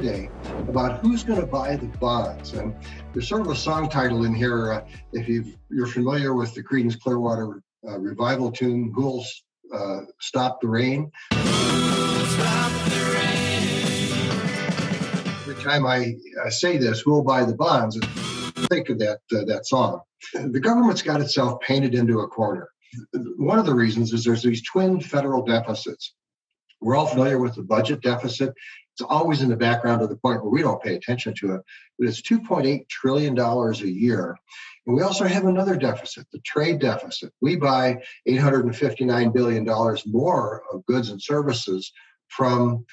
today about who's going to buy the bonds. And there's sort of a song title in here. If you're familiar with the Creedence Clearwater Revival tune, Who'll Stop the Rain? Every time I say this, who'll buy the bonds, think of that song. The government's got itself painted into a corner. One of the reasons is there's these twin federal deficits. We're all familiar with the budget deficit. It's always in the background to the point where we don't pay attention to it, but it's $2.8 trillion a year. And we also have another deficit, the trade deficit. We buy $859 billion more of goods and services from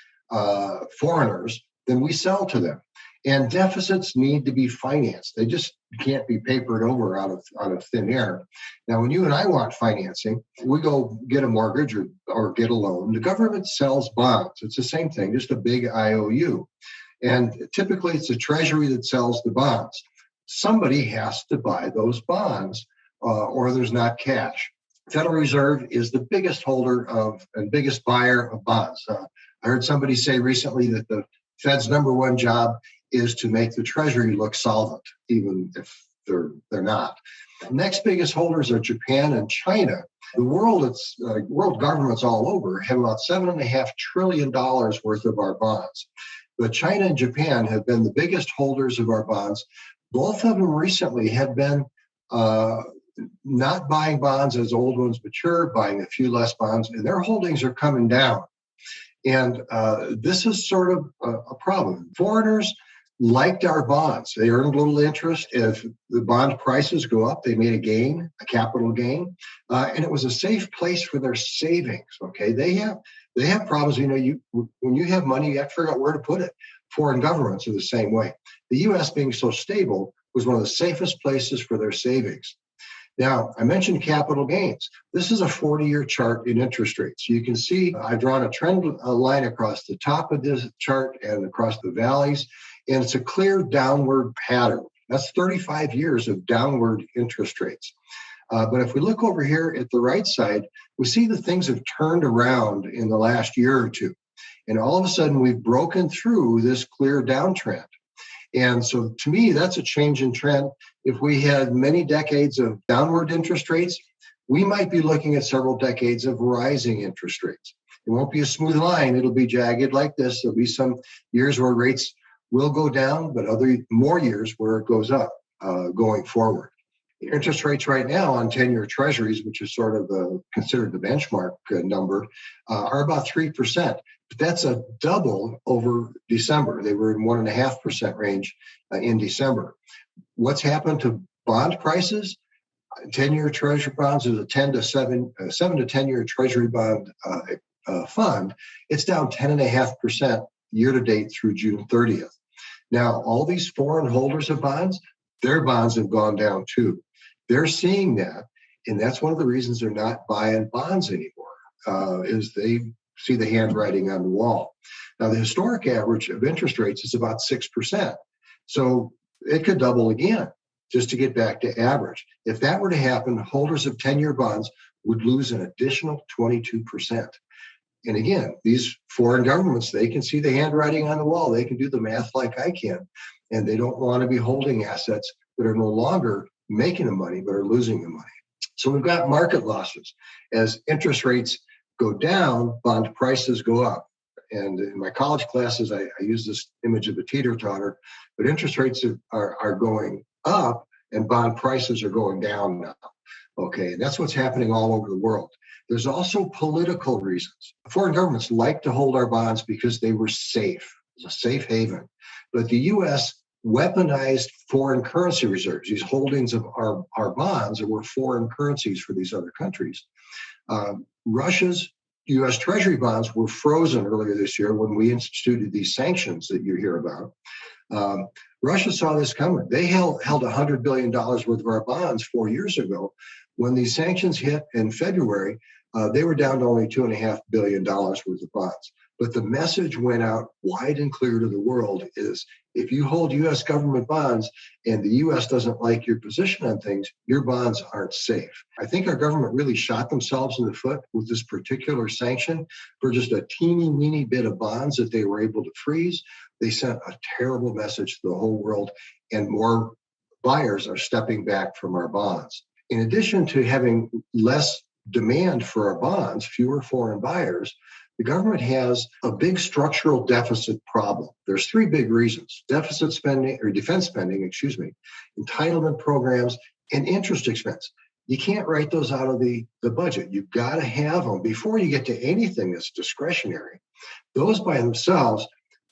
foreigners than we sell to them. And deficits need to be financed. They just can't be papered over out of thin air. Now, when you and I want financing, we go get a mortgage or get a loan. The government sells bonds. It's the same thing, just a big IOU. And typically, it's the Treasury that sells the bonds. Somebody has to buy those bonds, or there's not cash. Federal Reserve is the biggest holder of and biggest buyer of bonds. I heard somebody say recently that the Fed's number one job is to make the Treasury look solvent, even if they're not. Next biggest holders are Japan and China. The world governments all over have about $7.5 trillion worth of our bonds. But China and Japan have been the biggest holders of our bonds. Both of them recently have been not buying bonds as old ones mature, buying a few less bonds, and their holdings are coming down. And this is sort of a problem. Foreigners liked our bonds. They earned a little interest. If the bond prices go up, they made a capital gain, and it was a safe place for their savings. Okay, they have problems. When you have money, you have to figure out where to put it. Foreign governments are the same way. The U.S. being so stable was one of the safest places for their savings. Now, I mentioned capital gains. This is a 40-year chart in interest rates. You can see I've drawn a trend line across the top of this chart and across the valleys, and it's a clear downward pattern. That's 35 years of downward interest rates. But if we look over here at the right side, we see that things have turned around in the last year or two. And all of a sudden, we've broken through this clear downtrend. And so to me, that's a change in trend. If we had many decades of downward interest rates, we might be looking at several decades of rising interest rates. It won't be a smooth line. It'll be jagged like this. There'll be some years where rates will go down, but more years where it goes up going forward. Interest rates right now on 10-year treasuries, which is sort of considered the benchmark number, are about 3%. But that's a double over December. They were in 1.5% range in December. What's happened to bond prices? 10-year treasury bonds is a 7 to 10-year treasury bond fund. It's down 10.5% year to date through June 30th. Now, all these foreign holders of bonds, their bonds have gone down too. They're seeing that, and that's one of the reasons they're not buying bonds anymore, is they see the handwriting on the wall. Now, the historic average of interest rates is about 6%. So it could double again just to get back to average. If that were to happen, holders of 10-year bonds would lose an additional 22%. And again, these foreign governments, they can see the handwriting on the wall. They can do the math like I can. And they don't want to be holding assets that are no longer making the money, but are losing the money. So we've got market losses. As interest rates go down, bond prices go up. And in my college classes, I use this image of a teeter-totter, but interest rates are going up and bond prices are going down now. Okay, and that's what's happening all over the world. There's also political reasons. Foreign governments like to hold our bonds because they were safe. It's a safe haven. But the U.S. weaponized foreign currency reserves. These holdings of our bonds were foreign currencies for these other countries. Russia's U.S. Treasury bonds were frozen earlier this year when we instituted these sanctions that you hear about. Russia saw this coming. They held $100 billion worth of our bonds 4 years ago. When these sanctions hit in February, they were down to only $2.5 billion worth of bonds. But the message went out wide and clear to the world is if you hold U.S. government bonds and the U.S. doesn't like your position on things, your bonds aren't safe. I think our government really shot themselves in the foot with this particular sanction for just a teeny weeny bit of bonds that they were able to freeze. they sent a terrible message to the whole world, and more buyers are stepping back from our bonds. In addition to having less demand for our bonds, fewer foreign buyers, the government has a big structural deficit problem. There's three big reasons: deficit spending, or defense spending, entitlement programs, and interest expense. You can't write those out of the budget. You've got to have them before you get to anything that's discretionary. Those by themselves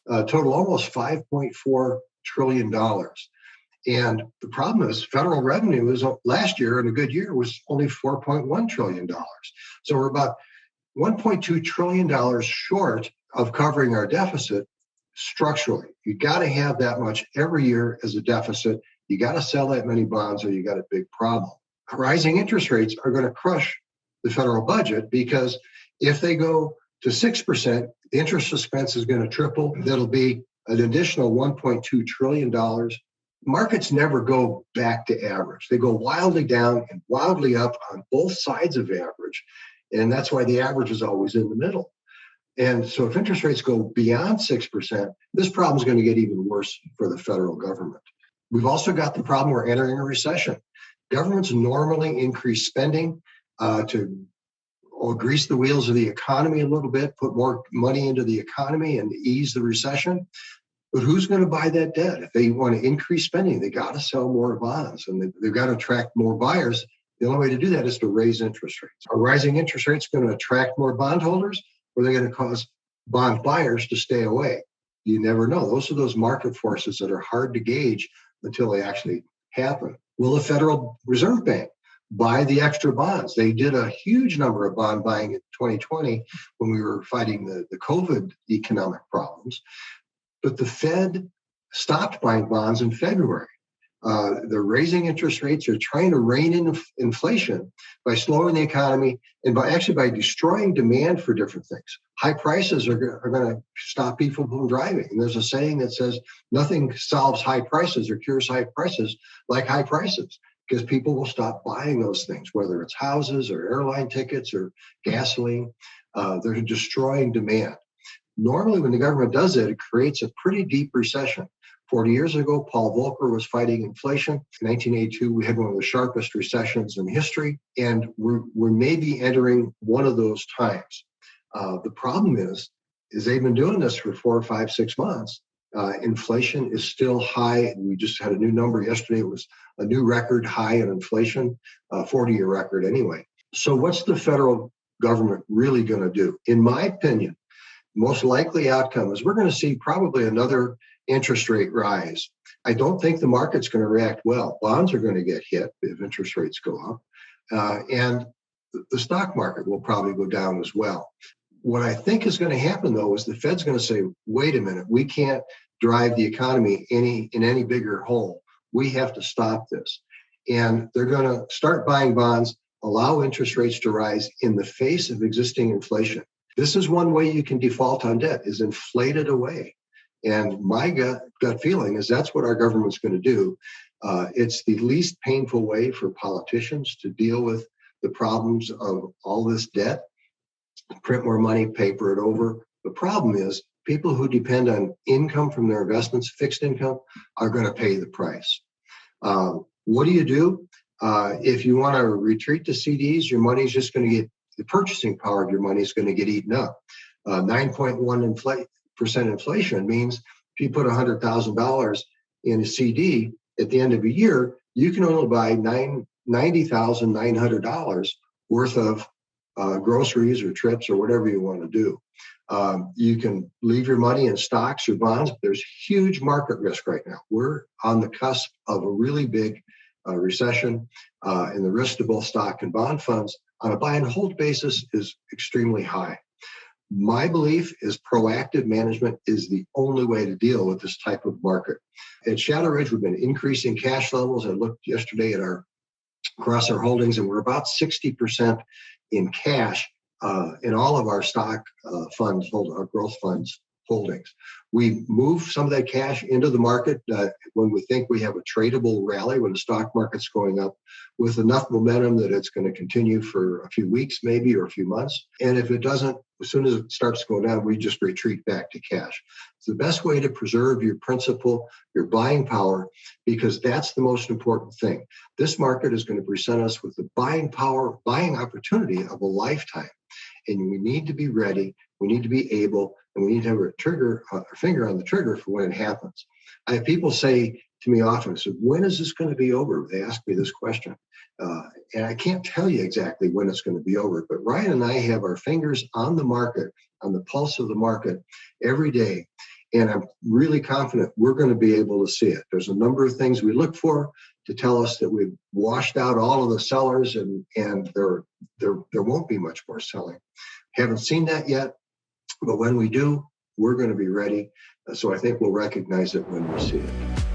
total almost $5.4 trillion. And the problem is federal revenue is last year, in a good year, was only $4.1 trillion. So we're about $1.2 trillion short of covering our deficit structurally. You got to have that much every year as a deficit. You got to sell that many bonds or you got a big problem. Rising interest rates are going to crush the federal budget, because if they go to 6%, the interest expense is going to triple. That'll be an additional $1.2 trillion. Markets never go back to average. They go wildly down and wildly up on both sides of average. And that's why the average is always in the middle. And so if interest rates go beyond 6%, this problem is going to get even worse for the federal government. We've also got the problem we're entering a recession. Governments normally increase spending to grease the wheels of the economy a little bit, put more money into the economy and ease the recession. But who's going to buy that debt? If they want to increase spending, they got to sell more bonds, and they've got to attract more buyers. The only way to do that is to raise interest rates. Are rising interest rates going to attract more bondholders, or are they going to cause bond buyers to stay away? You never know. Those are those market forces that are hard to gauge until they actually happen. Will the Federal Reserve Bank buy the extra bonds? They did a huge number of bond buying in 2020 when we were fighting the COVID economic problems. But the Fed stopped buying bonds in February. They're raising interest rates. They're trying to rein in inflation by slowing the economy and by destroying demand for different things. High prices are going to stop people from driving. And there's a saying that says nothing solves high prices or cures high prices like high prices, because people will stop buying those things, whether it's houses or airline tickets or gasoline. They're destroying demand. Normally, when the government does it, it creates a pretty deep recession. 40 years ago, Paul Volcker was fighting inflation. In 1982, we had one of the sharpest recessions in history, and we're maybe entering one of those times. The problem is they've been doing this for 4, 5, 6 months. Inflation is still high. We just had a new number yesterday. It was a new record high in inflation, 40-year record anyway. So what's the federal government really going to do? In my opinion, most likely outcome is we're going to see probably another interest rate rise. I don't think the market's going to react well. Bonds are going to get hit if interest rates go up. And the stock market will probably go down as well. What I think is going to happen, though, is the Fed's going to say, wait a minute, we can't drive the economy in any bigger hole. We have to stop this. And they're going to start buying bonds, allow interest rates to rise in the face of existing inflation. This is one way you can default on debt, is inflate it away. And my gut feeling is that's what our government's going to do. It's the least painful way for politicians to deal with the problems of all this debt. Print more money, paper it over. The problem is people who depend on income from their investments, fixed income, are going to pay the price. What do you do? If you want to retreat to CDs, your money's just going to get, the purchasing power of your money is going to get eaten up. 9.1% inflation means if you put $100,000 in a CD at the end of a year, you can only buy $90,900 worth of groceries or trips or whatever you want to do. You can leave your money in stocks or bonds. There's huge market risk right now. We're on the cusp of a really big recession, and the risk to both stock and bond funds on a buy and hold basis is extremely high. My belief is proactive management is the only way to deal with this type of market. At Shadowridge, we've been increasing cash levels. I looked yesterday at across our holdings, and we're about 60% in cash in all of our stock funds, our growth funds holdings. We move some of that cash into the market when we think we have a tradable rally, when the stock market's going up with enough momentum that it's going to continue for a few weeks maybe or a few months. And if it doesn't, as soon as it starts to go down, we just retreat back to cash. It's the best way to preserve your principal, your buying power, because that's the most important thing. This market is going to present us with the buying power, buying opportunity of a lifetime. And we need to be ready, we need to be able, and we need to have a trigger, our finger on the trigger for when it happens. I have people say to me often, so when is this going to be over? They ask me this question. And I can't tell you exactly when it's going to be over, but Ryan and I have our fingers on the market, on the pulse of the market every day. And I'm really confident we're going to be able to see it. There's a number of things we look for to tell us that we've washed out all of the sellers and there won't be much more selling. Haven't seen that yet, but when we do, we're going to be ready. So I think we'll recognize it when we see it.